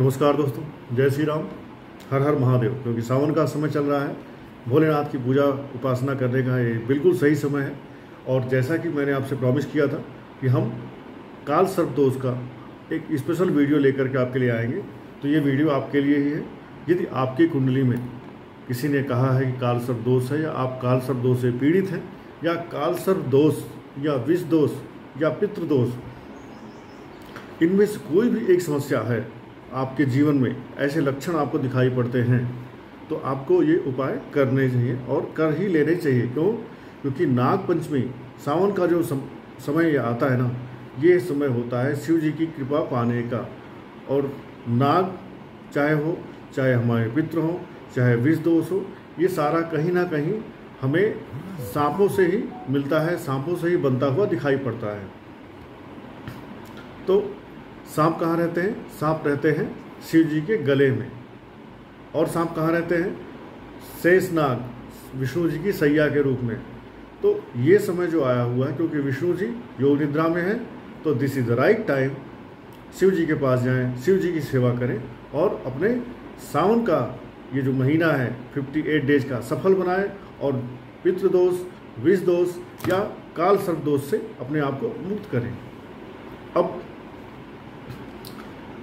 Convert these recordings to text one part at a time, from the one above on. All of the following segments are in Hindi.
नमस्कार दोस्तों, जय श्री राम, हर हर महादेव। क्योंकि सावन का समय चल रहा है, भोलेनाथ की पूजा उपासना करने का ये बिल्कुल सही समय है। और जैसा कि मैंने आपसे प्रॉमिस किया था कि हम काल सर्प दोष का एक स्पेशल वीडियो लेकर के आपके लिए आएंगे, तो ये वीडियो आपके लिए ही है। यदि आपकी कुंडली में किसी ने कहा है कि काल सर्प दोष है, या आप काल सर्प दोष से पीड़ित हैं, या काल सर्प दोष या विष दोष या पितृ दोष, इनमें से कोई भी एक समस्या है आपके जीवन में, ऐसे लक्षण आपको दिखाई पड़ते हैं, तो आपको ये उपाय करने चाहिए और कर ही लेने चाहिए। क्यों? क्योंकि नाग पंचमी, सावन का जो समय आता है ना, ये समय होता है शिव जी की कृपा पाने का। और नाग चाहे हमारे पितृ हों, चाहे विष दोष हो, ये सारा कहीं ना कहीं हमें सांपों से ही मिलता है, सांपों से ही बनता हुआ दिखाई पड़ता है। तो सांप कहाँ रहते हैं? सांप रहते हैं शिव जी के गले में। और सांप कहाँ रहते हैं? शेषनाग, विष्णु जी की सैया के रूप में। तो ये समय जो आया हुआ है, क्योंकि विष्णु जी योग निद्रा में है, तो this is the right time. Shiva ji के पास जाएं, शिव जी की सेवा करें और अपने सावन का ये जो महीना है 58 डेज का सफल बनाएं और पितृदोष, विष दोष या काल सर्प दोष से अपने आप को मुक्त करें। अब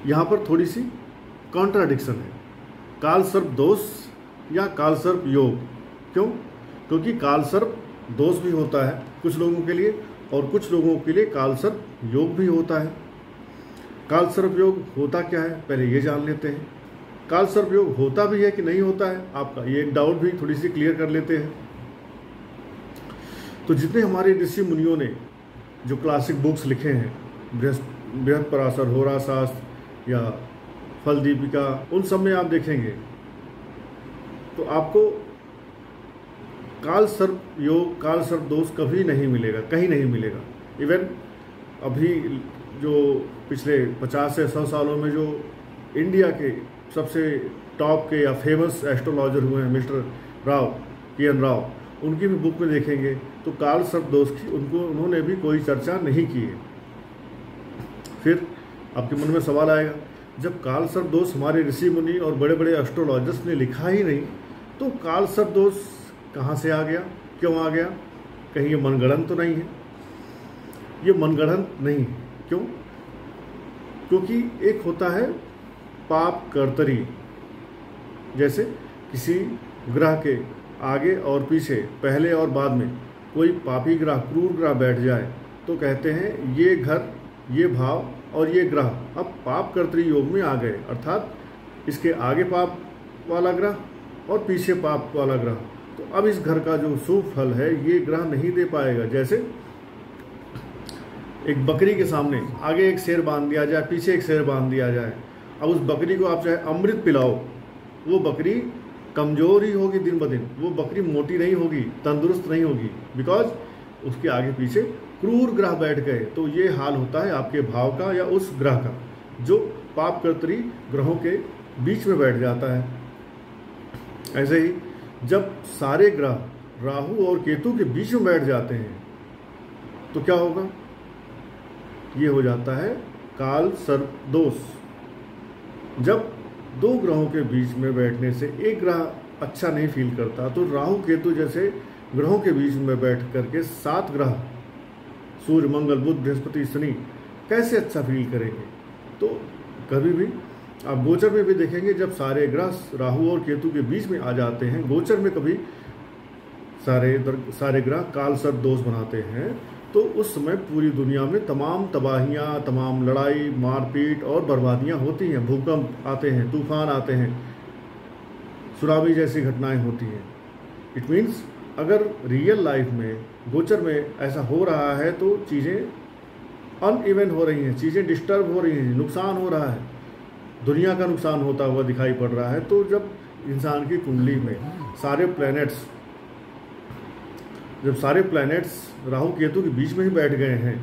यहाँ पर थोड़ी सी कॉन्ट्राडिक्शन है, काल सर्प दोष या काल सर्प योग। क्यों? क्योंकि काल सर्प दोष भी होता है कुछ लोगों के लिए, और कुछ लोगों के लिए काल सर्प योग भी होता है। काल सर्प योग होता क्या है, पहले ये जान लेते हैं। काल सर्प योग होता भी है कि नहीं होता है, आपका ये एक डाउट भी थोड़ी सी क्लियर कर लेते हैं। तो जितने हमारे ऋषि मुनियों ने जो क्लासिक बुक्स लिखे हैं, बृहस्पराशर, होरा शास्त्र या फल दीपिका, उन सब में आप देखेंगे तो आपको काल सर्प योग, काल सर्प दोष कभी नहीं मिलेगा, कहीं नहीं मिलेगा। इवन अभी जो पिछले 50 से 100 सालों में जो इंडिया के सबसे टॉप के या फेमस एस्ट्रोलॉजर हुए हैं, मिस्टर राव, के.एन. राव, उनकी भी बुक में देखेंगे तो काल सर्प दोष की उन्होंने भी कोई चर्चा नहीं की है। फिर आपके मन में सवाल आएगा, जब काल सर्प दोष हमारे ऋषि मुनि और बड़े बड़े एस्ट्रोलॉजर्स ने लिखा ही नहीं, तो काल सर्प दोष कहाँ से आ गया, क्यों आ गया? कहीं ये मनगढ़ंत तो नहीं है? ये मनगढ़ंत नहीं है। क्यों? क्योंकि एक होता है पाप कर्तरी, जैसे किसी ग्रह के आगे और पीछे, पहले और बाद में कोई पापी ग्रह, क्रूर ग्रह बैठ जाए तो कहते हैं ये घर, ये भाव और ये ग्रह अब पाप कर्तरी योग में आ गए, अर्थात इसके आगे पाप वाला ग्रह और पीछे पाप वाला ग्रह, तो अब इस घर का जो शुभ फल है ये ग्रह नहीं दे पाएगा। जैसे एक बकरी के सामने आगे एक शेर बांध दिया जाए, पीछे एक शेर बांध दिया जाए, अब उस बकरी को आप चाहे अमृत पिलाओ, वो बकरी कमज़ोर ही होगी दिन ब दिन, वो बकरी मोटी नहीं होगी, तंदुरुस्त नहीं होगी, बिकॉज उसके आगे पीछे क्रूर ग्रह बैठ गए। तो ये हाल होता है आपके भाव का या उस ग्रह का जो पाप कर्तरी ग्रहों के बीच में बैठ जाता है। ऐसे ही जब सारे ग्रह राहु और केतु के बीच में बैठ जाते हैं तो क्या होगा? ये हो जाता है काल सर्प दोष। जब दो ग्रहों के बीच में बैठने से एक ग्रह अच्छा नहीं फील करता, तो राहु केतु जैसे ग्रहों के बीच में बैठ करके 7 ग्रह सूर्य, मंगल, बुध, बृहस्पति, शनि कैसे अच्छा फील करेंगे? तो कभी भी आप गोचर में भी देखेंगे, जब सारे ग्रह राहु और केतु के बीच में आ जाते हैं, गोचर में कभी सारे ग्रह काल सर्प दोष बनाते हैं, तो उस समय पूरी दुनिया में तमाम तबाहियाँ, तमाम लड़ाई, मारपीट और बर्बादियाँ होती हैं। भूकंप आते हैं, तूफान आते हैं, सुनामी जैसी घटनाएं होती हैं। इट मीन्स अगर रियल लाइफ में, गोचर में ऐसा हो रहा है तो चीज़ें अनइवन हो रही हैं, चीज़ें डिस्टर्ब हो रही हैं, नुकसान हो रहा है, दुनिया का नुकसान होता हुआ दिखाई पड़ रहा है। तो जब इंसान की कुंडली में सारे प्लैनेट्स राहु केतु के बीच में ही बैठ गए हैं,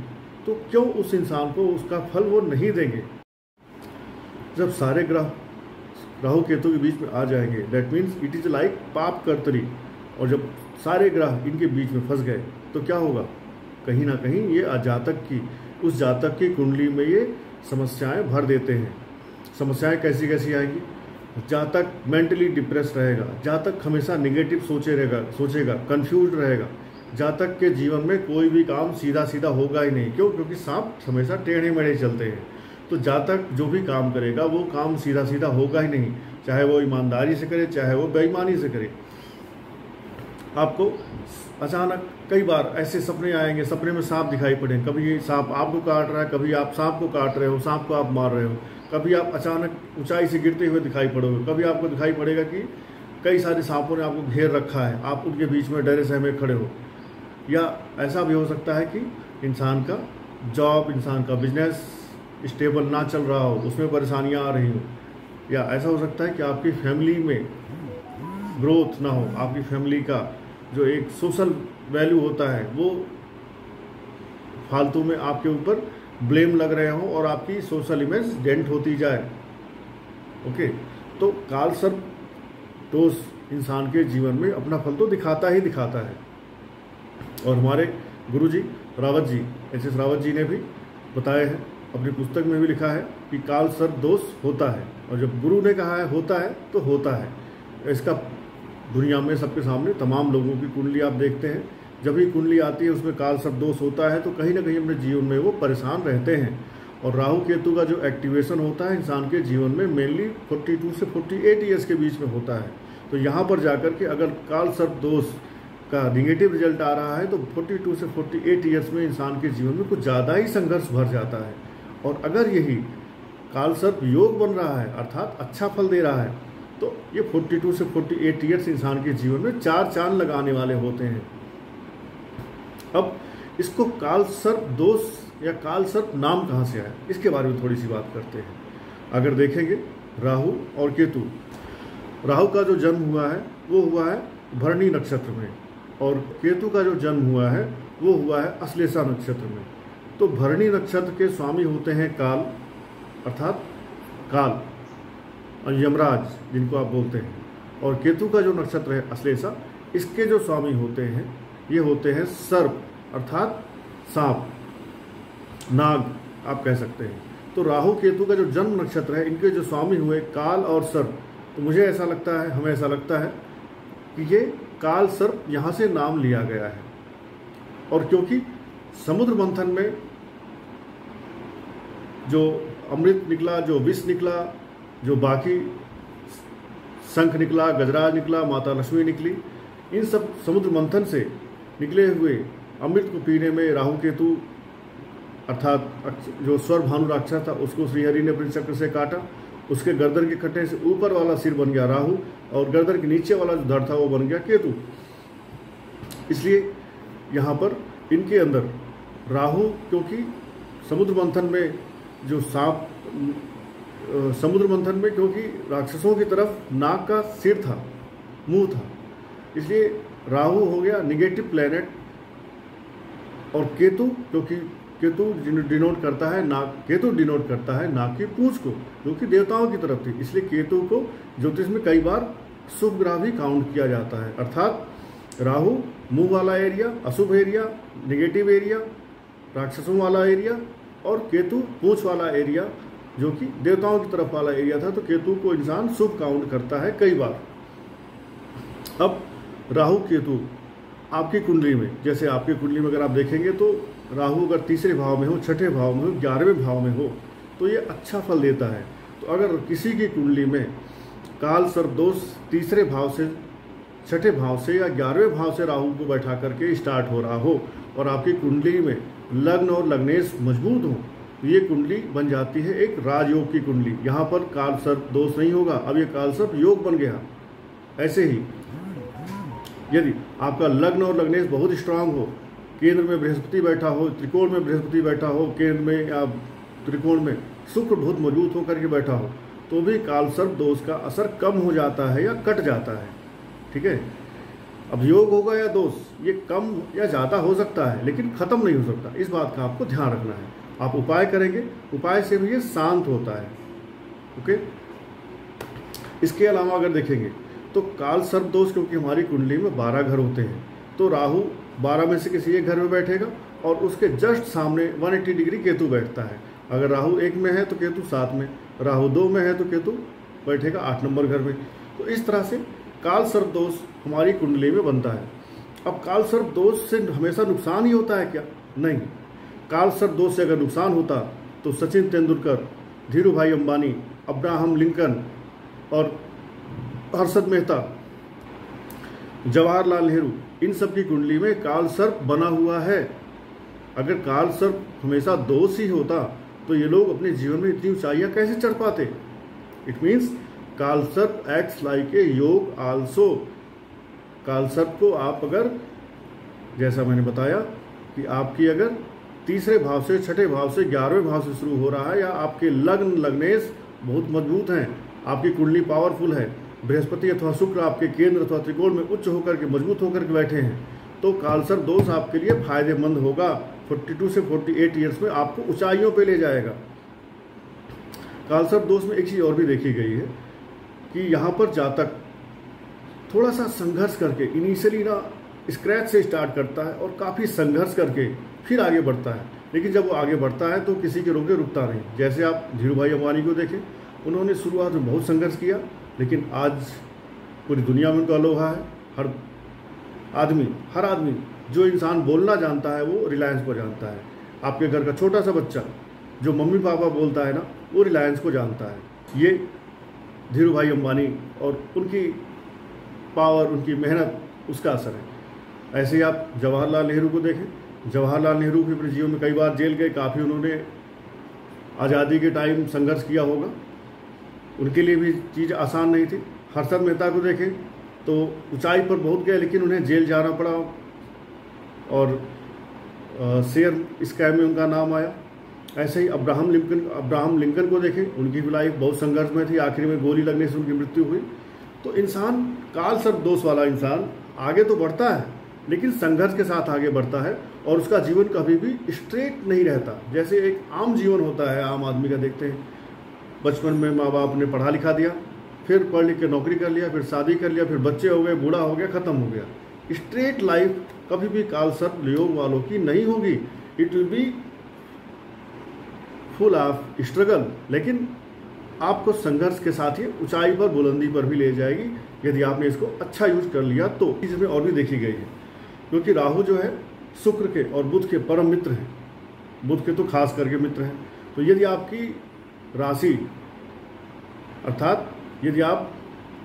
तो क्यों उस इंसान को उसका फल वो नहीं देंगे? जब सारे ग्रह राहु केतु के बीच में आ जाएंगे, that means it is like पाप कर्तरी। और जब सारे ग्रह इनके बीच में फंस गए तो क्या होगा? कहीं ना कहीं ये उस जातक की कुंडली में ये समस्याएं भर देते हैं। समस्याएं कैसी कैसी आएंगी, जहाँ तक मेंटली डिप्रेस रहेगा, जहाँ तक हमेशा निगेटिव सोचेगा, कंफ्यूज रहेगा, जहाँ तक के जीवन में कोई भी काम सीधा सीधा होगा ही नहीं। क्यों? क्योंकि सांप हमेशा टेढ़े मेढ़े चलते हैं। तो जहाँ तक जो भी काम करेगा वो काम सीधा सीधा होगा ही नहीं, चाहे वो ईमानदारी से करे, चाहे वो बेईमानी से करे। आपको अचानक कई बार ऐसे सपने आएंगे, सपने में सांप दिखाई पड़े, कभी ये सांप आपको काट रहा है, कभी आप सांप को काट रहे हो, सांप को आप मार रहे हो, कभी आप अचानक ऊंचाई से गिरते हुए दिखाई पड़ोगे, कभी आपको दिखाई पड़ेगा कि कई सारे सांपों ने आपको घेर रखा है, आप उनके बीच में डरे सहमे खड़े हो। या ऐसा भी हो सकता है कि इंसान का जॉब, इंसान का बिजनेस स्टेबल ना चल रहा हो, उसमें परेशानियां आ रही हो। या ऐसा हो सकता है कि आपकी फैमिली में ग्रोथ ना हो, आपकी फैमिली का जो एक सोशल वैल्यू होता है वो फालतू में आपके ऊपर ब्लेम लग रहे हो और आपकी सोशल इमेज डेंट होती जाए। ओके, तो काल सर्प दोष इंसान के जीवन में अपना फल तो दिखाता ही दिखाता है। और हमारे गुरुजी रावत जी, एच.एस. रावत जी ने भी बताया है, अपनी पुस्तक में भी लिखा है कि काल सर्प दोष होता है। और जब गुरु ने कहा है होता है तो होता है। इसका दुनिया में सबके सामने तमाम लोगों की कुंडली आप देखते हैं, जब भी कुंडली आती है उसमें काल सर्प दोष होता है तो कहीं ना कहीं अपने जीवन में वो परेशान रहते हैं। और राहु केतु का जो एक्टिवेशन होता है इंसान के जीवन में मेनली 42 से 48 ईयर्स के बीच में होता है। तो यहाँ पर जाकर के अगर काल सर्प दोष का निगेटिव रिजल्ट आ रहा है तो 42 से 48 ईयर्स में इंसान के जीवन में कुछ ज़्यादा ही संघर्ष भर जाता है। और अगर यही काल सर्प योग बन रहा है अर्थात अच्छा फल दे रहा है तो ये 42 से 48 ईयर्स इंसान के जीवन में 4 चांद लगाने वाले होते हैं। अब इसको काल सर्प दोष या काल सर्प नाम कहाँ से आया, इसके बारे में थोड़ी सी बात करते हैं। अगर देखेंगे राहु और केतु, राहु का जो जन्म हुआ है वो हुआ है भरणी नक्षत्र में और केतु का जो जन्म हुआ है वो हुआ है अश्लेषा नक्षत्र में। तो भरणी नक्षत्र के स्वामी होते हैं काल अर्थात काल और यमराज जिनको आप बोलते हैं, और केतु का जो नक्षत्र है अश्लेषा, इसके जो स्वामी होते हैं ये होते हैं सर्प अर्थात सांप, नाग आप कह सकते हैं। तो राहु केतु का जो जन्म नक्षत्र है इनके जो स्वामी हुए काल और सर्प, तो मुझे ऐसा लगता है, हमें ऐसा लगता है कि ये काल सर्प यहाँ से नाम लिया गया है। और क्योंकि समुद्र मंथन में जो अमृत निकला, जो विष निकला, जो बाकी शंख निकला, गजराज निकला, माता लक्ष्मी निकली, इन सब समुद्र मंथन से निकले हुए अमृत को पीने में राहु केतु अर्थात जो स्वर भानु राक्षस था उसको श्रीहरि ने अपने चक्र से काटा, उसके गर्दन के कटने से ऊपर वाला सिर बन गया राहु और गर्दन के नीचे वाला जो धड़ था वो बन गया केतु। इसलिए यहाँ पर इनके अंदर राहु, क्योंकि समुद्र मंथन में जो सांप, समुद्र मंथन में क्योंकि राक्षसों की तरफ नाग का सिर था, मुंह था, इसलिए राहु हो गया निगेटिव प्लैनेट। और केतु, क्योंकि केतु डिनोट करता है नाग, केतु डिनोट करता है नाग की पूंछ को जो कि देवताओं की तरफ थी, इसलिए केतु को ज्योतिष में कई बार शुभ ग्रह भी काउंट किया जाता है। अर्थात राहु मुंह वाला एरिया, अशुभ एरिया, निगेटिव एरिया, राक्षसों वाला एरिया, और केतु पूंछ वाला एरिया जो कि देवताओं की तरफ वाला एरिया था। तो केतु को इंसान शुभ काउंट करता है कई बार। अब राहु केतु आपकी कुंडली में, जैसे आपकी कुंडली में अगर आप देखेंगे तो राहु अगर तीसरे भाव में हो, छठे भाव में हो, 11वें भाव में हो तो ये अच्छा फल देता है। तो अगर किसी की कुंडली में काल सर्प दोष तीसरे भाव से, छठे भाव से या 11वें भाव से राहु को बैठा करके स्टार्ट हो रहा हो और आपकी कुंडली में लग्न और लग्नेश मजबूत हो तो ये कुंडली बन जाती है एक राजयोग की कुंडली। यहाँ पर काल सर्प दोष नहीं होगा, अब ये काल सर्प योग बन गया। ऐसे ही यदि आपका लग्न और लग्नेश बहुत स्ट्रांग हो, केंद्र में बृहस्पति बैठा हो, त्रिकोण में बृहस्पति बैठा हो, केंद्र में या त्रिकोण में शुक्र बहुत मजबूत होकर के बैठा हो, तो भी काल सर्प दोष का असर कम हो जाता है या कट जाता है। ठीक है, अब योग होगा या दोष, ये कम या ज़्यादा हो सकता है लेकिन ख़त्म नहीं हो सकता। इस बात का आपको ध्यान रखना है। आप उपाय करेंगे, उपाय से भी ये शांत होता है। ओके, इसके अलावा अगर देखेंगे तो काल सर्प दोष, क्योंकि हमारी कुंडली में 12 घर होते हैं, तो राहु 12 में से किसी एक घर में बैठेगा और उसके जस्ट सामने 180 डिग्री केतु बैठता है। अगर राहु 1 में है तो केतु 7 में, राहु 2 में है तो केतु बैठेगा 8 नंबर घर में। तो इस तरह से काल सर्प दोष हमारी कुंडली में बनता है। अब काल सर्प दोष से हमेशा नुकसान ही होता है क्या? नहीं। काल सर्प दोष से अगर नुकसान होता तो सचिन तेंदुलकर, धीरू भाई अंबानी, अब्राहम लिंकन और हर्षद मेहता, जवाहरलाल नेहरू, इन सब की कुंडली में काल सर्प बना हुआ है। अगर काल सर्प हमेशा दोष ही होता तो ये लोग अपने जीवन में इतनी ऊंचाइयां कैसे चढ़ पाते? इट मीन्स काल सर्प एक्ट्स लाइक ए योग आल्सो। काल सर्प को आप अगर, जैसा मैंने बताया कि आपकी अगर तीसरे भाव से, छठे भाव से, 11वें भाव से शुरू हो रहा है, या आपके लग्न लग्नेश बहुत मजबूत हैं, आपकी कुंडली पावरफुल है, बृहस्पति अथवा शुक्र आपके केंद्र अथवा त्रिकोण में उच्च होकर के, मजबूत होकर के बैठे हैं, तो काल सर्प दोष आपके लिए फायदेमंद होगा। 42 से 48 ईयर्स में आपको ऊंचाइयों पे ले जाएगा। काल सर्प दोष में एक चीज़ और भी देखी गई है कि यहाँ पर जातक थोड़ा सा संघर्ष करके, इनिशियली ना स्क्रैच से स्टार्ट करता है और काफ़ी संघर्ष करके फिर आगे बढ़ता है, लेकिन जब वो आगे बढ़ता है तो किसी के रोके रुकता नहीं। जैसे आप धीरू भाई अंबानी को देखें, उन्होंने शुरुआत में बहुत संघर्ष किया, लेकिन आज पूरी दुनिया में उनका लोहा है। हर आदमी जो इंसान बोलना जानता है वो रिलायंस को जानता है। आपके घर का छोटा सा बच्चा जो मम्मी पापा बोलता है ना, वो रिलायंस को जानता है। ये धीरू भाई अंबानी और उनकी पावर, उनकी मेहनत, उसका असर है। ऐसे ही आप जवाहरलाल नेहरू को देखें। जवाहरलाल नेहरू भी अपने जीवन में कई बार जेल गए, काफ़ी उन्होंने आज़ादी के टाइम संघर्ष किया होगा, उनके लिए भी चीज़ आसान नहीं थी। हर्षद मेहता को देखें तो ऊंचाई पर बहुत गए, लेकिन उन्हें जेल जाना पड़ा और शेयर स्कैम में उनका नाम आया। ऐसे ही अब्राहम लिंकन को देखें, उनकी भी लाइफ बहुत संघर्ष में थी, आखिर में गोली लगने से उनकी मृत्यु हुई। तो इंसान, काल सर्प दोष वाला इंसान आगे तो बढ़ता है, लेकिन संघर्ष के साथ आगे बढ़ता है और उसका जीवन कभी भी स्ट्रेट नहीं रहता। जैसे एक आम जीवन होता है आम आदमी का, देखते हैं बचपन में माँ बाप ने पढ़ा लिखा दिया, फिर पढ़ लिख के नौकरी कर लिया, फिर शादी कर लिया, फिर बच्चे हो गए, बूढ़ा हो गया, ख़त्म हो गया। स्ट्रेट लाइफ कभी भी काल सर्प योग वालों की नहीं होगी। It will be full of struggle, लेकिन आपको संघर्ष के साथ ही ऊंचाई पर, बुलंदी पर भी ले जाएगी यदि आपने इसको अच्छा यूज कर लिया तो। इसमें और भी देखी गई है, क्योंकि राहु जो है शुक्र के और बुध के परम मित्र हैं, बुध के तो खास करके मित्र हैं। तो यदि आपकी राशि, अर्थात यदि आप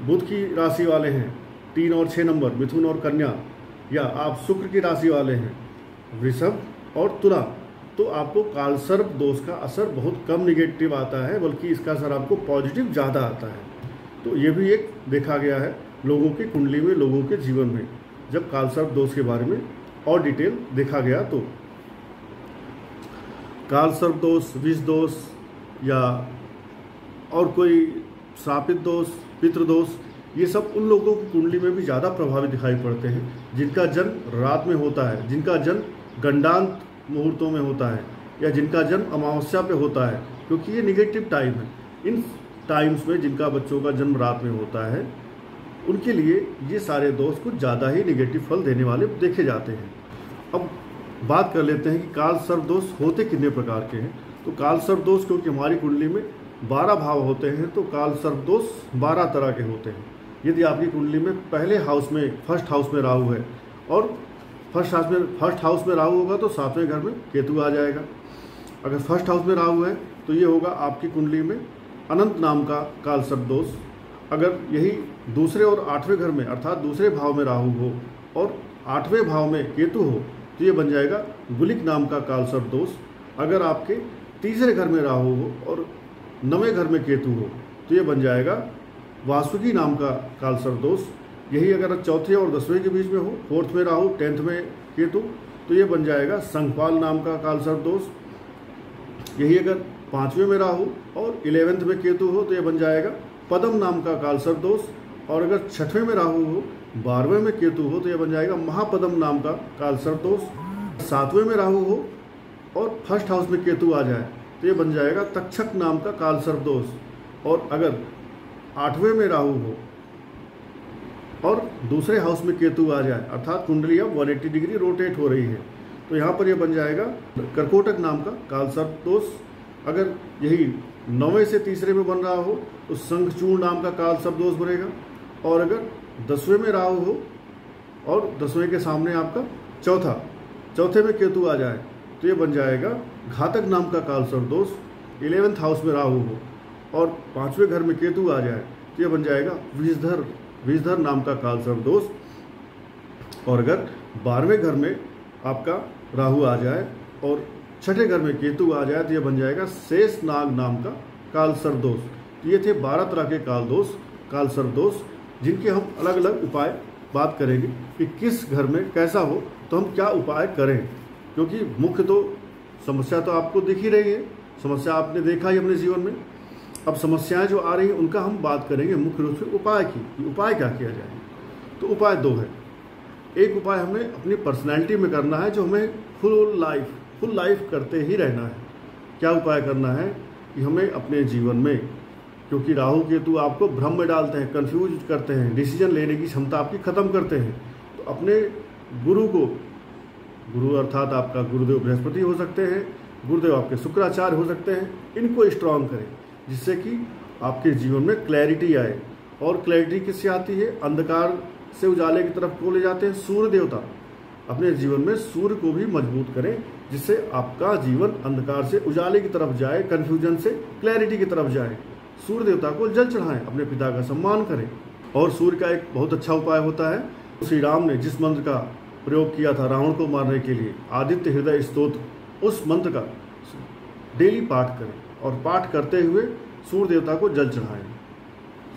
बुध की राशि वाले हैं 3 और 6 नंबर, मिथुन और कन्या, या आप शुक्र की राशि वाले हैं वृषभ और तुला, तो आपको काल सर्प दोष का असर बहुत कम निगेटिव आता है, बल्कि इसका असर आपको पॉजिटिव ज़्यादा आता है। तो ये भी एक देखा गया है लोगों की कुंडली में, लोगों के जीवन में, जब काल सर्प दोष के बारे में और डिटेल देखा गया। तो काल सर्प दोष, विष दोष या और कोई श्रापित दोष, पितृदोष, ये सब उन लोगों की कुंडली में भी ज़्यादा प्रभावित दिखाई पड़ते हैं जिनका जन्म रात में होता है, जिनका जन्म गंडांत मुहूर्तों में होता है, या जिनका जन्म अमावस्या पे होता है, क्योंकि ये निगेटिव टाइम है। इन टाइम्स में जिनका बच्चों का जन्म रात में होता है, उनके लिए ये सारे दोष कुछ ज़्यादा ही निगेटिव फल देने वाले देखे जाते हैं। अब बात कर लेते हैं कि काल सर्प दोष होते कितने प्रकार के हैं। तो काल सर्प दोष, क्योंकि हमारी कुंडली में 12 भाव होते हैं, तो काल सर्प दोष 12 तरह के होते हैं। यदि आपकी कुंडली में पहले हाउस में, फर्स्ट हाउस में राहु है, और फर्स्ट हाउस में राहु होगा तो 7वें घर में केतु आ जाएगा। अगर फर्स्ट हाउस में राहु है तो ये होगा आपकी कुंडली में अनंत नाम का काल सर्प दोष। अगर यही दूसरे और 8वें घर में, अर्थात दूसरे भाव में राहु हो और 8वें भाव में केतु हो, तो ये बन जाएगा गुलिक नाम का काल सर्प दोष। अगर आपके तीसरे घर में राहु हो और 9वें घर में केतु हो, तो ये बन जाएगा वासुकी नाम का काल सर्प दोष। यही अगर चौथे और 10वें के बीच में हो, 4th में राहु, 10th में केतु, तो ये बन जाएगा संखपाल नाम का काल सर्प दोष। यही अगर 5वें में राहु और 11th में केतु हो, तो ये बन जाएगा पद्म नाम का काल सर्प दोष। और अगर 6वें में राहु हो, 12वें में केतु हो, तो ये बन जाएगा महापद्म नाम का काल सर्प दोष। 7वें में राहु हो और फर्स्ट हाउस में केतु आ जाए, तो ये बन जाएगा तक्षक नाम का काल सर्प दोष। और अगर 8वें में राहु हो और दूसरे हाउस में केतु आ जाए, अर्थात कुंडली अब 180 डिग्री रोटेट हो रही है, तो यहाँ पर यह बन जाएगा कर्कोटक नाम का काल सर्प दोष। अगर यही 9वें से तीसरे में बन रहा हो तो शंखचूड़ नाम का काल सर्प दोष बनेगा। और अगर 10वें में राहु हो और 10वें के सामने आपका चौथे में केतु आ जाए तो ये बन जाएगा घातक नाम का काल सर्प दोष। 11th हाउस में राहु हो और 5वें घर में केतु आ जाए तो ये बन जाएगा विषधर नाम का काल सर्प दोष। और अगर 12वें घर में आपका राहु आ जाए और 6ठे घर में केतु आ जाए तो ये बन जाएगा शेष नाग नाम का काल सर्प दोष। तो ये थे 12 तरह के काल सर्प दोष, जिनके हम अलग अलग उपाय बात करेंगे कि किस घर में कैसा हो तो हम क्या उपाय करें। क्योंकि मुख्य तो समस्या तो आपको दिख ही रही है, समस्या आपने देखा ही अपने जीवन में। अब समस्याएं जो आ रही हैं उनका हम बात करेंगे मुख्य रूप से उपाय की, उपाय क्या किया जाए। तो उपाय 2 है। एक उपाय हमें अपनी पर्सनैलिटी में करना है, जो हमें फुल लाइफ करते ही रहना है। क्या उपाय करना है कि हमें अपने जीवन में, क्योंकि राहु केतु आपको भ्रम में डालते हैं, कंफ्यूज करते हैं, डिसीजन लेने की क्षमता आपकी खत्म करते हैं, तो अपने गुरु अर्थात आपका गुरुदेव बृहस्पति हो सकते हैं, गुरुदेव आपके शुक्राचार्य हो सकते हैं, इनको स्ट्रांग करें जिससे कि आपके जीवन में क्लैरिटी आए। और क्लैरिटी किससे आती है? अंधकार से उजाले की तरफ को ले जाते हैं सूर्य देवता। अपने जीवन में सूर्य को भी मजबूत करें जिससे आपका जीवन अंधकार से उजाले की तरफ जाए, कन्फ्यूजन से क्लैरिटी की तरफ जाए। सूर्य देवता को जल चढ़ाएं, अपने पिता का सम्मान करें। और सूर्य का एक बहुत अच्छा उपाय होता है, श्री राम ने जिस मंत्र का प्रयोग किया था रावण को मारने के लिए, आदित्य हृदय स्तोत्र, उस मंत्र का डेली पाठ करें और पाठ करते हुए सूर्य देवता को जल चढ़ाएं।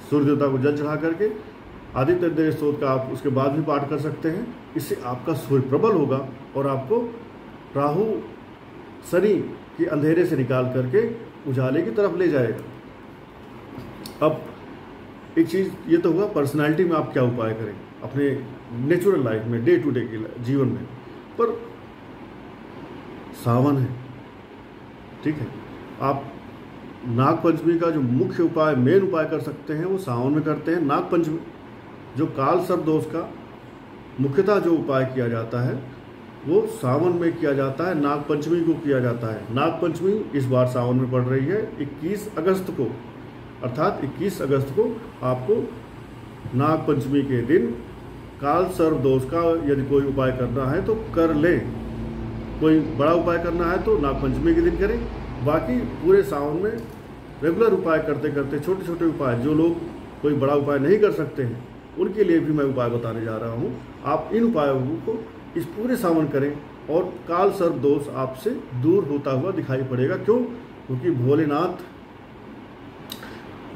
सूर्य देवता को जल चढ़ा करके आदित्य हृदय स्तोत्र का आप उसके बाद भी पाठ कर सकते हैं। इससे आपका सूर्य प्रबल होगा और आपको राहु शनि के अंधेरे से निकाल करके उजाले की तरफ ले जाएगा। अब एक चीज़ ये तो हुआ पर्सनालिटी में आप क्या उपाय करें अपने नेचुरल लाइफ में, डे टू डे के जीवन में। पर सावन है, ठीक है, आप नाग पंचमी का जो मुख्य उपाय, मेन उपाय कर सकते हैं वो सावन में करते हैं। नाग पंचमी जो काल सर्प दोष का मुख्यतः जो उपाय किया जाता है वो सावन में किया जाता है, नाग पंचमी को किया जाता है। नाग पंचमी इस बार सावन में पड़ रही है 21 अगस्त को, अर्थात 21 अगस्त को आपको नाग पंचमी के दिन काल सर्प दोष का यदि कोई उपाय करना है तो कर ले। कोई बड़ा उपाय करना है तो नाग पंचमी के दिन करें। बाकी पूरे सावन में रेगुलर उपाय करते करते छोटे छोटे उपाय, जो लोग कोई बड़ा उपाय नहीं कर सकते हैं उनके लिए भी मैं उपाय बताने जा रहा हूँ। आप इन उपायों को इस पूरे सावन करें और काल सर्प दोष आपसे दूर होता हुआ दिखाई पड़ेगा। क्यों? क्योंकि भोलेनाथ,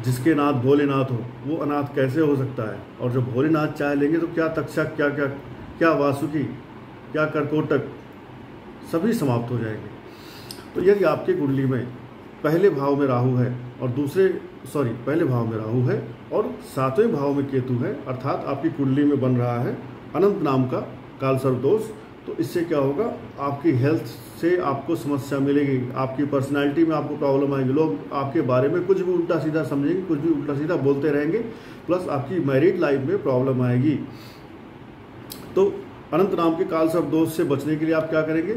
जिसके नाथ भोलेनाथ हो वो अनाथ कैसे हो सकता है। और जब भोलेनाथ चाह लेंगे तो क्या तक्षक, क्या वासुकी, क्या करकोटक, सभी समाप्त हो जाएंगे। तो यदि आपकी कुंडली में पहले भाव में राहु है और पहले भाव में राहु है और 7वें भाव में केतु है, अर्थात आपकी कुंडली में बन रहा है अनंत नाम का काल सर्प दोष, तो इससे क्या होगा, आपकी हेल्थ से आपको समस्या मिलेगी, आपकी पर्सनालिटी में आपको प्रॉब्लम आएगी, लोग आपके बारे में कुछ भी उल्टा सीधा समझेंगे, कुछ भी उल्टा सीधा बोलते रहेंगे, प्लस आपकी मैरिड लाइफ में प्रॉब्लम आएगी। तो अनंत नाम के काल सर्प दोष से बचने के लिए आप क्या करेंगे,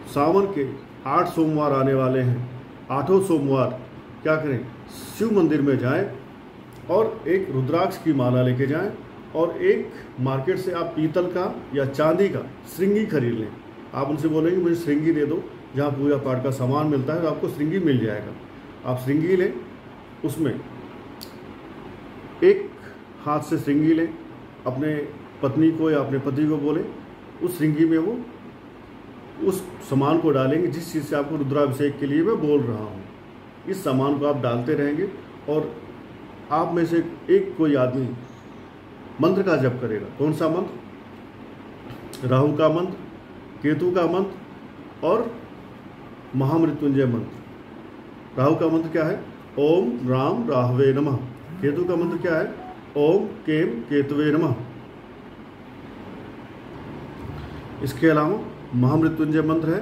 सावन के 8 सोमवार आने वाले हैं, 8 सोमवार क्या करें, शिव मंदिर में जाएं और एक रुद्राक्ष की माला लेके जाएं और एक मार्केट से आप पीतल का या चांदी का श्रृंगी खरीद लें। आप उनसे बोलेंगे मुझे श्रृंगी दे दो, जहाँ पूजा पाठ का सामान मिलता है तो आपको श्रृंगी मिल जाएगा। आप श्रृंगी लें, उसमें एक हाथ से श्रृंगी लें, अपने पत्नी को या अपने पति को बोलें उस श्रृंगी में वो उस सामान को डालेंगे जिस चीज़ से आपको रुद्राभिषेक के लिए मैं बोल रहा हूँ। इस सामान को आप डालते रहेंगे और आप में से एक कोई आदमी मंत्र का जप करेगा। कौन सा मंत्र? राहु का मंत्र, केतु का मंत्र और महामृत्युंजय मंत्र। राहु का मंत्र क्या है? ओम राम राहवे नमः। केतु का मंत्र क्या है? ओम केम केतवे नमः। इसके अलावा महामृत्युंजय मंत्र है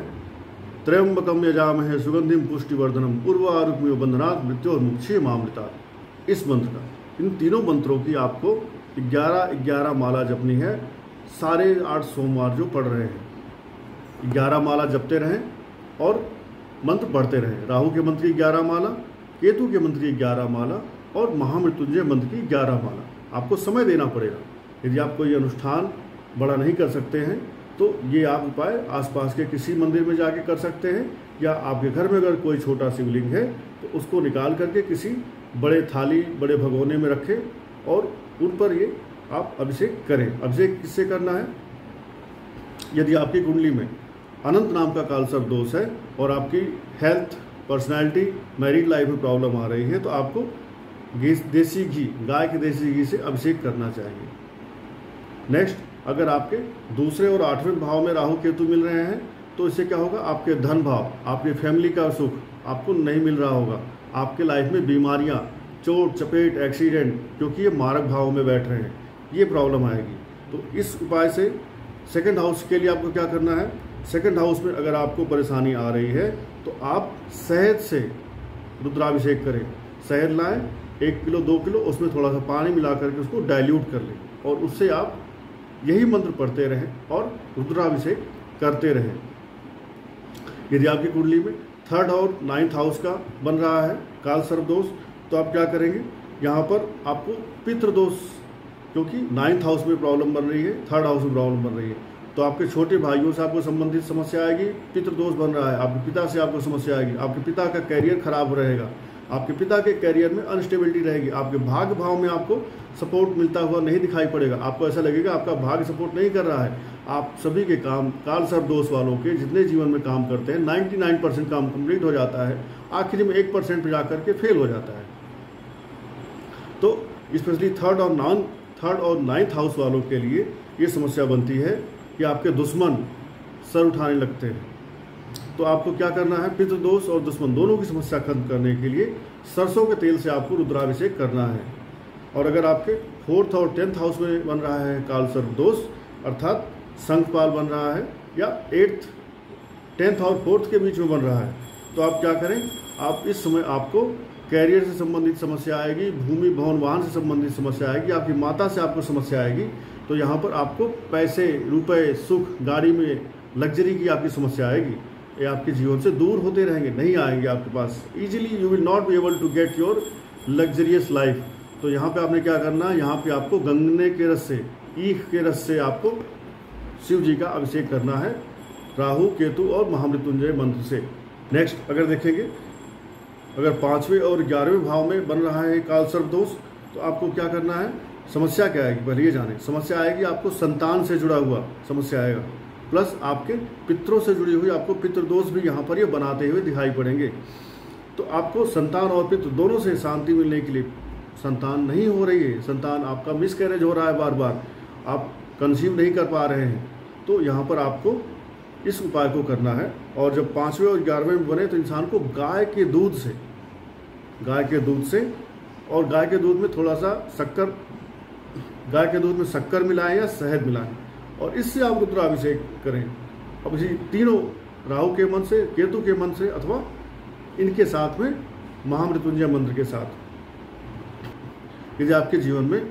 त्र्यंबकम यजामहे सुगंधिम पुष्टिवर्धनम उर्वारुकमिव बंधनात् मृत्योर्मुक्षीय मामृतात्। इस मंत्र का, इन तीनों मंत्रों की आपको 11 माला जपनी है। सारे 8 सोमवार जो पढ़ रहे हैं 11 माला जपते रहें और मंत्र पढ़ते रहें। राहु के मंत्र की 11 माला, केतु के मंत्र की 11 माला और महामृत्युंजय मंत्र की 11 माला आपको समय देना पड़ेगा। यदि आप कोई अनुष्ठान बड़ा नहीं कर सकते हैं तो ये आप उपाय आसपास के किसी मंदिर में जाके कर सकते हैं, या आपके घर में अगर कोई छोटा शिवलिंग है तो उसको निकाल करके किसी बड़े थाली, बड़े भगोने में रखें और उन पर ये आप अभिषेक करें। अभिषेक किससे करना है? यदि आपकी कुंडली में अनंत नाम का कालसर्प दोष है और आपकी हेल्थ, पर्सनैलिटी, मैरिड लाइफ में प्रॉब्लम आ रही है तो आपको देसी घी, गाय के देसी घी से अभिषेक करना चाहिए। नेक्स्ट, अगर आपके दूसरे और 8वें भाव में राहु केतु मिल रहे हैं तो इससे क्या होगा? आपके धन भाव, आपके फैमिली का सुख आपको नहीं मिल रहा होगा। आपके लाइफ में बीमारियां, चोट चपेट, एक्सीडेंट, क्योंकि ये मारक भाव में बैठ रहे हैं, ये प्रॉब्लम आएगी। तो इस उपाय से सेकंड हाउस के लिए आपको क्या करना है? सेकंड हाउस में अगर आपको परेशानी आ रही है तो आप शहद से रुद्राभिषेक करें। शहद लाएं 1 किलो 2 किलो, उसमें थोड़ा सा पानी मिला करके उसको डाइल्यूट कर लें और उससे आप यही मंत्र पढ़ते रहें और रुद्राभिषेक करते रहें। यदि आपकी कुंडली में 3rd और 9th हाउस का बन रहा है कालसर्प दोष तो आप क्या करेंगे? यहाँ पर आपको पितृदोष, क्योंकि 9th हाउस में प्रॉब्लम बन रही है, 3rd हाउस में प्रॉब्लम बन रही है, तो आपके छोटे भाइयों से आपको संबंधित समस्या आएगी। पितृदोष बन रहा है, आपके पिता से आपको समस्या आएगी, आपके पिता का कैरियर खराब रहेगा, आपके पिता के कैरियर में अनस्टेबिलिटी रहेगी, आपके भाग्य भाव में आपको सपोर्ट मिलता हुआ नहीं दिखाई पड़ेगा। आपको ऐसा लगेगा आपका भाग्य सपोर्ट नहीं कर रहा है। आप सभी के काम, कालसर्प दोष वालों के जितने जीवन में काम करते हैं 99% काम कंप्लीट हो जाता है, आखिर में 1% पे जाकर के फेल हो जाता है। तो स्पेशली 3rd और 9th हाउस वालों के लिए ये समस्या बनती है कि आपके दुश्मन सर उठाने लगते हैं। तो आपको क्या करना है? पितृदोष और दुश्मन दोनों की समस्या खत्म करने के लिए सरसों के तेल से आपको रुद्राभिषेक करना है। और अगर आपके 4th और 10th हाउस में बन रहा है कालसर्प दोष, अर्थात शंखपाल बन रहा है, या 8th, 10th और 4th के बीच में बन रहा है, तो आप क्या करें? आप इस समय आपको कैरियर से संबंधित समस्या आएगी, भूमि भवन वाहन से संबंधित समस्या आएगी, आपकी माता से आपको समस्या आएगी। तो यहाँ पर आपको पैसे, रुपए, सुख, गाड़ी में लग्जरी की आपकी समस्या आएगी, ये आपके जीवन से दूर होते रहेंगे, नहीं आएंगे आपके पास। Easily you will not be able to get your luxurious life. तो यहाँ पे आपने क्या करना है? यहाँ पे आपको गंगने के रस से, ईख के रस से आपको शिव जी का अभिषेक करना है, राहु, केतु और महामृत्युंजय मंत्र से। नेक्स्ट, अगर देखेंगे, अगर 5वें और 11वें भाव में बन रहा है कालसर्प दोष तो आपको क्या करना है? समस्या क्या आएगी पहले ये जानें। समस्या आएगी आपको संतान से जुड़ा हुआ समस्या आएगा, प्लस आपके पितरों से जुड़ी हुई आपको पितृदोष भी यहाँ पर ये बनाते हुए दिखाई पड़ेंगे। तो आपको संतान और पितृ दोनों से शांति मिलने के लिए, संतान नहीं हो रही है, संतान आपका मिसकैरेज हो रहा है, बार बार आप कंसीव नहीं कर पा रहे हैं, तो यहाँ पर आपको इस उपाय को करना है। और जब 5वें और 11वें में बने तो इंसान को गाय के दूध से और गाय के दूध में थोड़ा सा शक्कर, गाय के दूध में शक्कर मिलाएं या शहद मिलाएं और इससे आप रुद्राभिषेक करें। अब इसी तीनों, राहु के मंत्र से, केतु के मंत्र से, अथवा इनके साथ में महामृत्युंजय मंत्र के साथ। यदि आपके जीवन में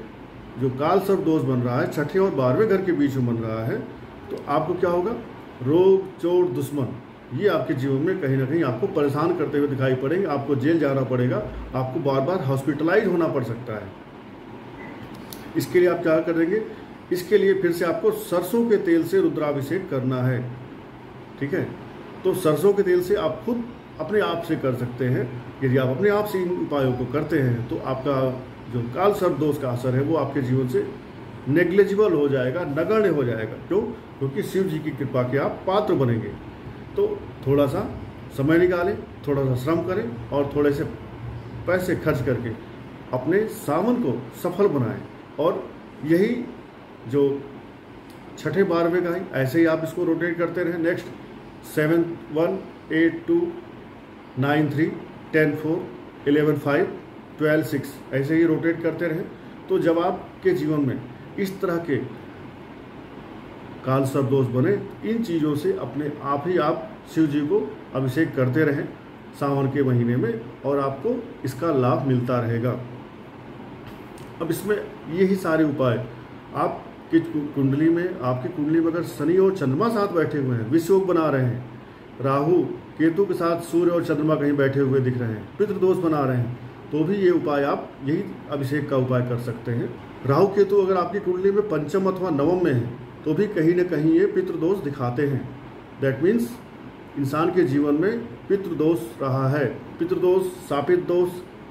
जो कालसर्प दोष बन रहा है 6ठे और 12वें घर के बीच में बन रहा है तो आपको क्या होगा? रोग, चोट, दुश्मन, ये आपके जीवन में कहीं ना कहीं आपको परेशान करते हुए दिखाई पड़ेंगे। आपको जेल जाना पड़ेगा, आपको बार बार हॉस्पिटलाइज होना पड़ सकता है। इसके लिए आप क्या करेंगे? इसके लिए फिर से आपको सरसों के तेल से रुद्राभिषेक करना है। ठीक है, तो सरसों के तेल से आप खुद अपने आप से कर सकते हैं। यदि आप अपने आप से इन उपायों को करते हैं तो आपका जो कालसर्प दोष का असर है वो आपके जीवन से नेग्लिजिबल हो जाएगा, नगण्य हो जाएगा। क्यों? क्योंकि शिव जी की कृपा के आप पात्र बनेंगे। तो थोड़ा सा समय निकालें, थोड़ा सा श्रम करें और थोड़े से पैसे खर्च करके अपने सावन को सफल बनाएं। और यही जो 6ठे 12वें का है, ऐसे ही आप इसको रोटेट करते रहें। नेक्स्ट 7 1 8 2 9 3 10 4 11 5 12 6 ऐसे ही रोटेट करते रहें। तो जब आपके जीवन में इस तरह के कालसर्प दोष बने, इन चीज़ों से अपने आप ही आप शिव जी को अभिषेक करते रहें सावन के महीने में और आपको इसका लाभ मिलता रहेगा। अब इसमें यही सारे उपाय आपकी कुंडली में, अगर शनि और चंद्रमा साथ बैठे हुए हैं, विषयोग बना रहे हैं, राहु केतु के साथ सूर्य और चंद्रमा कहीं बैठे हुए दिख रहे हैं, पितृदोष बना रहे हैं, तो भी ये उपाय आप यही अभिषेक का उपाय कर सकते हैं। राहु केतु अगर आपकी कुंडली में पंचम अथवा नवम में है तो भी कहीं न कहीं ये पितृदोष दिखाते हैं। दैट मीन्स इंसान के जीवन में पितृदोष रहा है। पितृदोष, शापित दोष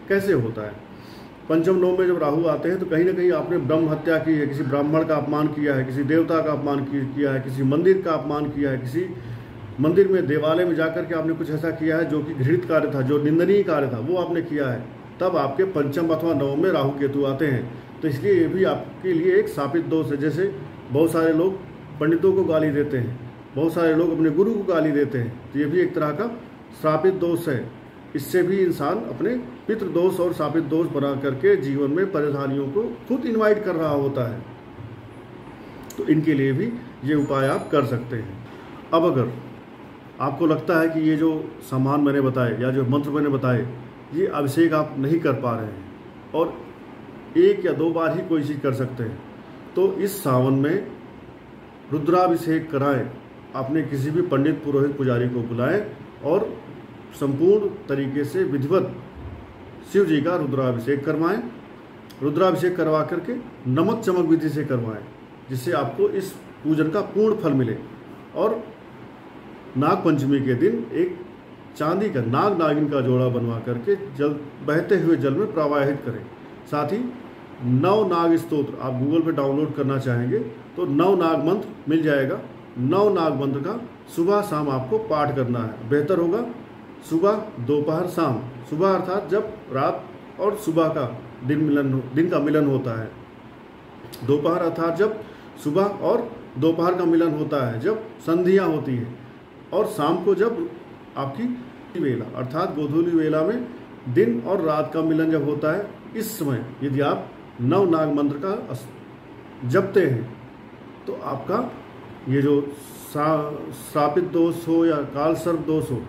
कैसे होता है? पंचम नवम में जब राहु आते हैं तो कहीं ना कहीं आपने ब्रह्म हत्या की है, किसी ब्राह्मण का अपमान किया है, किसी देवता का अपमान किया है, किसी मंदिर का अपमान किया है, किसी मंदिर में देवालय में जाकर के आपने कुछ ऐसा किया है जो कि घृणित कार्य था, जो निंदनीय कार्य था, वो आपने किया है। तब आपके पंचम अथवा नवम में राहु केतु आते हैं। तो इसलिए ये भी आपके लिए एक शापित दोष है। जैसे बहुत सारे लोग पंडितों को गाली देते हैं, बहुत सारे लोग अपने गुरु को गाली देते हैं, तो ये भी एक तरह का श्रापित दोष है। इससे भी इंसान अपने पितृदोष और शापित दोष बना करके जीवन में परेशानियों को खुद इनवाइट कर रहा होता है। तो इनके लिए भी ये उपाय आप कर सकते हैं। अब अगर आपको लगता है कि ये जो सामान मैंने बताए या जो मंत्र मैंने बताए ये अभिषेक आप नहीं कर पा रहे हैं और एक या दो बार ही कोई चीज़ कर सकते हैं, तो इस सावन में रुद्राभिषेक कराएं। आपने किसी भी पंडित, पुरोहित, पुजारी को बुलाएं और संपूर्ण तरीके से विधिवत शिव जी का रुद्राभिषेक करवाएं। रुद्राभिषेक करवा करके नमक चमक विधि से करवाएं, जिससे आपको इस पूजन का पूर्ण फल मिले। और नाग पंचमी के दिन एक चांदी का नाग नागिन का जोड़ा बनवा करके जल बहते हुए जल में प्रवाहित करें। साथ ही नव नाग स्तोत्र आप गूगल पे डाउनलोड करना चाहेंगे तो नव नाग मंत्र मिल जाएगा। नव नाग मंत्र का सुबह शाम आपको पाठ करना है। बेहतर होगा सुबह, दोपहर, शाम। सुबह अर्थात जब रात और सुबह का दिन का मिलन होता है। दोपहर अर्थात जब सुबह और दोपहर का मिलन होता है, जब संधियाँ होती है। और शाम को जब आपकी वेला अर्थात गोधूली वेला में दिन और रात का मिलन जब होता है, इस समय यदि आप नव नाग मंत्र का जपते हैं तो आपका ये जो श्रापित दोष हो या काल सर्प दोष हो,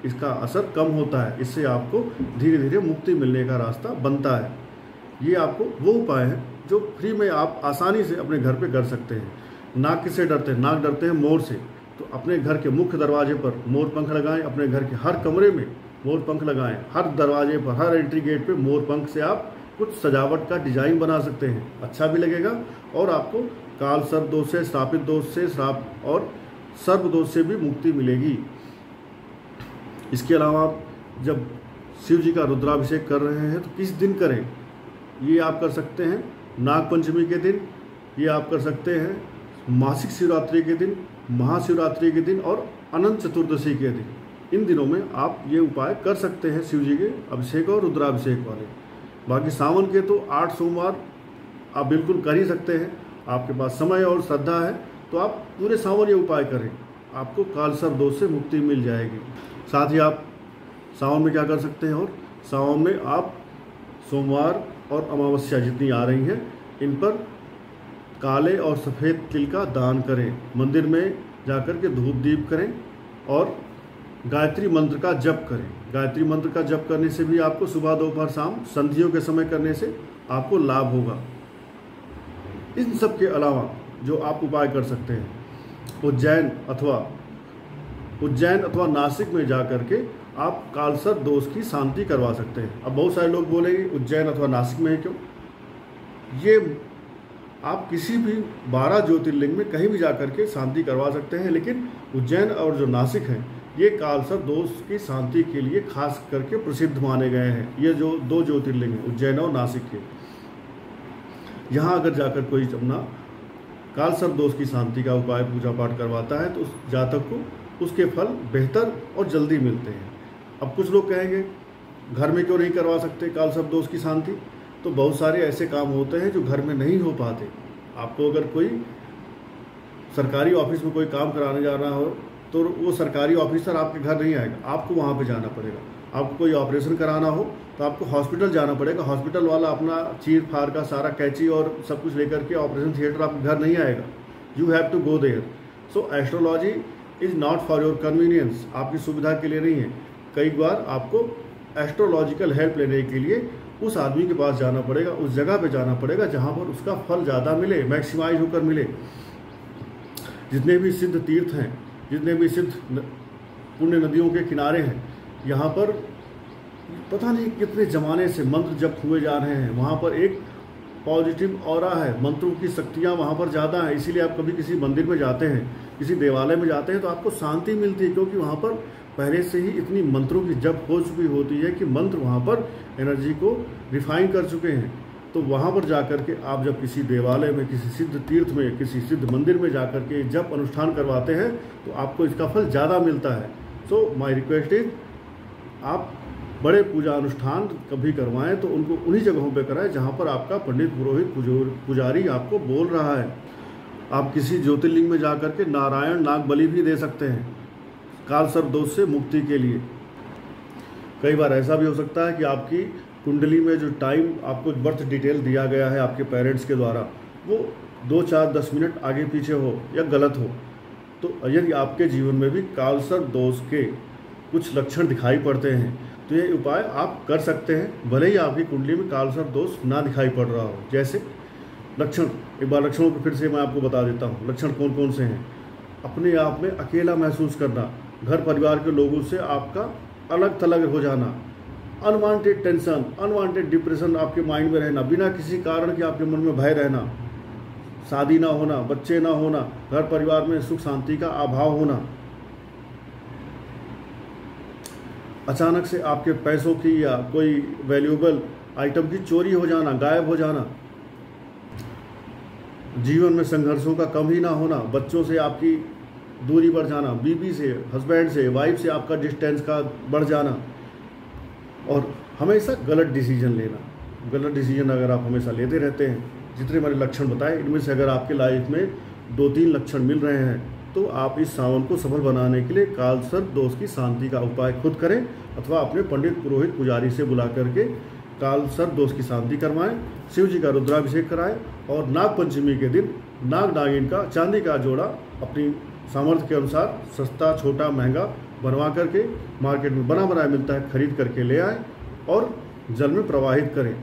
इसका असर कम होता है। इससे आपको धीरे धीरे मुक्ति मिलने का रास्ता बनता है। ये आपको वो उपाय है जो फ्री में आप आसानी से अपने घर पे कर सकते हैं। नाग किससे डरते हैं? नाग डरते हैं मोर से। तो अपने घर के मुख्य दरवाजे पर मोर पंख लगाएं, अपने घर के हर कमरे में मोर पंख लगाएं, हर दरवाजे पर, हर एंट्री गेट पे मोर पंख से आप कुछ सजावट का डिजाइन बना सकते हैं। अच्छा भी लगेगा और आपको काल सर्प दोष से, श्रापित दोष से, श्राप और सर्प दोष से भी मुक्ति मिलेगी। इसके अलावा आप जब शिव जी का रुद्राभिषेक कर रहे हैं तो किस दिन करें? ये आप कर सकते हैं नाग पंचमी के दिन, ये आप कर सकते हैं मासिक शिवरात्रि के दिन, महाशिवरात्रि के दिन और अनंत चतुर्दशी के दिन। इन दिनों में आप ये उपाय कर सकते हैं शिव जी के अभिषेक और रुद्राभिषेक वाले। बाकी सावन के तो 8 सोमवार आप बिल्कुल कर ही सकते हैं। आपके पास समय और श्रद्धा है तो आप पूरे सावन ये उपाय करें, आपको काल सर्प दोष से मुक्ति मिल जाएगी। साथ ही आप सावन में क्या कर सकते हैं? और सावन में आप सोमवार और अमावस्या जितनी आ रही हैं इन पर काले और सफ़ेद तिल का दान करें। मंदिर में जाकर के धूप दीप करें और गायत्री मंत्र का जप करें। गायत्री मंत्र का जप करने से भी आपको सुबह, दोपहर, शाम संधियों के समय करने से आपको लाभ होगा। इन सब के अलावा जो आप उपाय कर सकते हैं, उज्जैन अथवा नासिक में जाकर के आप कालसर्प दोष की शांति करवा सकते हैं। अब बहुत सारे लोग बोलेंगे उज्जैन अथवा नासिक में है क्यों? ये आप किसी भी 12 ज्योतिर्लिंग में कहीं भी जाकर के शांति करवा सकते हैं, लेकिन उज्जैन और जो नासिक है ये कालसर्प दोष की शांति के लिए खास करके प्रसिद्ध माने गए हैं। ये जो 2 ज्योतिर्लिंग हैं उज्जैन और नासिक के, यहाँ अगर जाकर कोई अपना कालसर्प दोष की शांति का उपाय, पूजा पाठ करवाता है तो उस जातक को उसके फल बेहतर और जल्दी मिलते हैं। अब कुछ लोग कहेंगे घर में क्यों नहीं करवा सकते कालसर्प दोष की शांति? तो बहुत सारे ऐसे काम होते हैं जो घर में नहीं हो पाते। आपको अगर कोई सरकारी ऑफिस में कोई काम कराने जाना हो तो वो सरकारी ऑफिसर आपके घर नहीं आएगा, आपको वहाँ पे जाना पड़ेगा। आपको कोई ऑपरेशन कराना हो तो आपको हॉस्पिटल जाना पड़ेगा। हॉस्पिटल वाला अपना चीर फाड़ का सारा कैंची और सब कुछ लेकर के ऑपरेशन थिएटर आपके घर नहीं आएगा। You have to go there. So astrology is not for your convenience, आपकी सुविधा के लिए नहीं है। कई बार आपको एस्ट्रोलॉजिकल हेल्प लेने के लिए उस आदमी के पास जाना पड़ेगा, उस जगह पे जाना पड़ेगा जहाँ पर उसका फल ज़्यादा मिले, मैक्सिमाइज होकर मिले। जितने भी सिद्ध तीर्थ हैं, जितने भी सिद्ध पुण्य नदियों के किनारे हैं। यहाँ पर पता नहीं कितने ज़माने से मंत्र जप हुए जा रहे हैं। वहाँ पर एक पॉजिटिव ऑरा है, मंत्रों की शक्तियाँ वहाँ पर ज़्यादा हैं। इसीलिए आप कभी किसी मंदिर में जाते हैं, किसी देवालय में जाते हैं तो आपको शांति मिलती है, क्योंकि वहाँ पर पहले से ही इतनी मंत्रों की जप हो चुकी होती है कि मंत्र वहाँ पर एनर्जी को रिफाइन कर चुके हैं। तो वहाँ पर जाकर के आप जब किसी देवालय में, किसी सिद्ध तीर्थ में, किसी सिद्ध मंदिर में जाकर के जब अनुष्ठान करवाते हैं तो आपको इसका फल ज़्यादा मिलता है। सो माय रिक्वेस्ट इज, आप बड़े पूजा अनुष्ठान कभी करवाएं तो उनको उन्हीं जगहों पे कराएं जहाँ पर आपका पंडित, पुरोहित, पुजारी आपको बोल रहा है। आप किसी ज्योतिर्लिंग में जाकर के नारायण नाग बलि भी दे सकते हैं काल सर्प दोष से मुक्ति के लिए। कई बार ऐसा भी हो सकता है कि आपकी कुंडली में जो टाइम आपको बर्थ डिटेल दिया गया है आपके पेरेंट्स के द्वारा, वो 2, 4, 10 मिनट आगे पीछे हो या गलत हो। तो यदि आपके जीवन में भी काल सर्प दोष के कुछ लक्षण दिखाई पड़ते हैं तो ये उपाय आप कर सकते हैं, भले ही आपकी कुंडली में काल सर्प दोष ना दिखाई पड़ रहा हो। जैसे लक्षण, एक बार लक्षणों को फिर से मैं आपको बता देता हूँ। लक्षण कौन कौन से हैं? अपने आप में अकेला महसूस करना, घर परिवार के लोगों से आपका अलग थलग हो जाना, अनवांटेड टेंशन, अनवांटेड डिप्रेशन आपके माइंड में रहना, बिना किसी कारण के आपके मन में भय रहना, शादी ना होना, बच्चे ना होना, घर परिवार में सुख शांति का अभाव होना, अचानक से आपके पैसों की या कोई वैल्यूएबल आइटम की चोरी हो जाना, गायब हो जाना, जीवन में संघर्षों का कम ही ना होना, बच्चों से आपकी दूरी बढ़ जाना, बीवी से, हस्बैंड से, वाइफ से आपका डिस्टेंस का बढ़ जाना, और हमेशा गलत डिसीजन लेना। गलत डिसीजन अगर आप हमेशा लेते रहते हैं, जितने मैंने लक्षण बताए इनमें से अगर आपके लाइफ में 2-3 लक्षण मिल रहे हैं तो आप इस सावन को सफल बनाने के लिए काल सर्प दोष की शांति का उपाय खुद करें अथवा अपने पंडित, पुरोहित, पुजारी से बुला करके काल सर्प दोष की शांति करवाएं, शिव जी का रुद्राभिषेक कराएं और नाग पंचमी के दिन नाग नागिन का चांदी का जोड़ा अपनी सामर्थ्य के अनुसार सस्ता, छोटा, महंगा बनवा करके, मार्केट में बना बनाया मिलता है, खरीद करके ले आएँ और जल में प्रवाहित करें।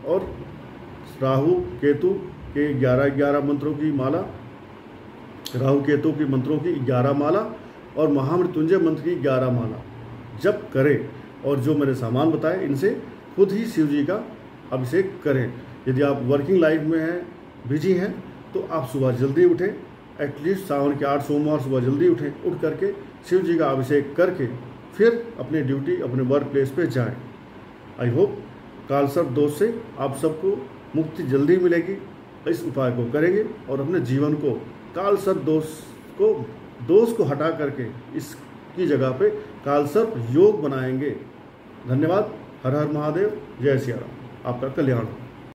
और राहु केतु के 11 मंत्रों की माला, राहु केतु के मंत्रों की 11 माला और महामृत्युंजय मंत्र की 11 माला जप करें। और जो मैंने सामान बताए इनसे खुद ही शिव जी का अभिषेक करें। यदि आप वर्किंग लाइफ में हैं, बिजी हैं, तो आप सुबह जल्दी उठें, एटलीस्ट सावन के 8 सोमवार सुबह जल्दी उठें, उठ करके शिव जी का अभिषेक करके फिर अपनी ड्यूटी, अपने वर्क प्लेस पे जाएं। आई होप काल सर्प दोष से आप सबको मुक्ति जल्दी मिलेगी। इस उपाय को करेंगे और अपने जीवन को काल सर्प दोष को हटा करके इसकी जगह पे काल सर्प योग बनाएंगे। धन्यवाद। हर हर महादेव। जय सिया राम। आपका कल्याण हो।